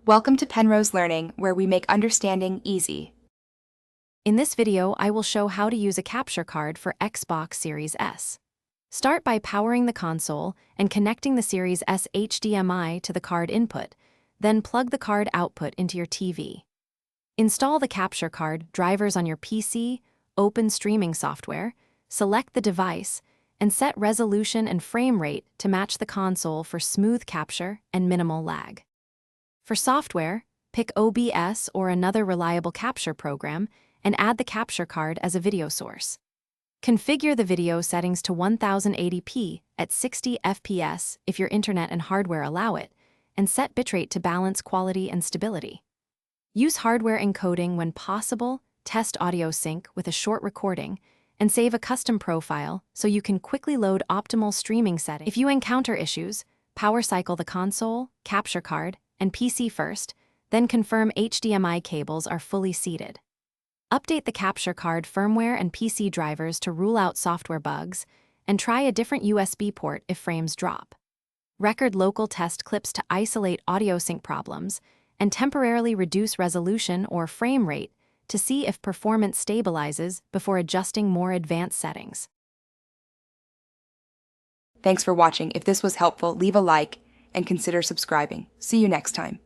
Welcome to Penrose Learning, where we make understanding easy. In this video, I will show how to use a capture card for Xbox Series S. Start by powering the console and connecting the Series S HDMI to the card input, then plug the card output into your TV. Install the capture card drivers on your PC, open streaming software, select the device, and set resolution and frame rate to match the console for smooth capture and minimal lag. For software, pick OBS or another reliable capture program and add the capture card as a video source. Configure the video settings to 1080p at 60 FPS if your internet and hardware allow it, and set bitrate to balance quality and stability. Use hardware encoding when possible, test audio sync with a short recording, and save a custom profile so you can quickly load optimal streaming settings. If you encounter issues, power cycle the console, capture card, and PC first, then confirm HDMI cables are fully seated. Update the capture card firmware and PC drivers to rule out software bugs, and try a different USB port if frames drop. Record local test clips to isolate audio sync problems, and temporarily reduce resolution or frame rate to see if performance stabilizes before adjusting more advanced settings. Thanks for watching. If this was helpful, leave a like and consider subscribing. See you next time.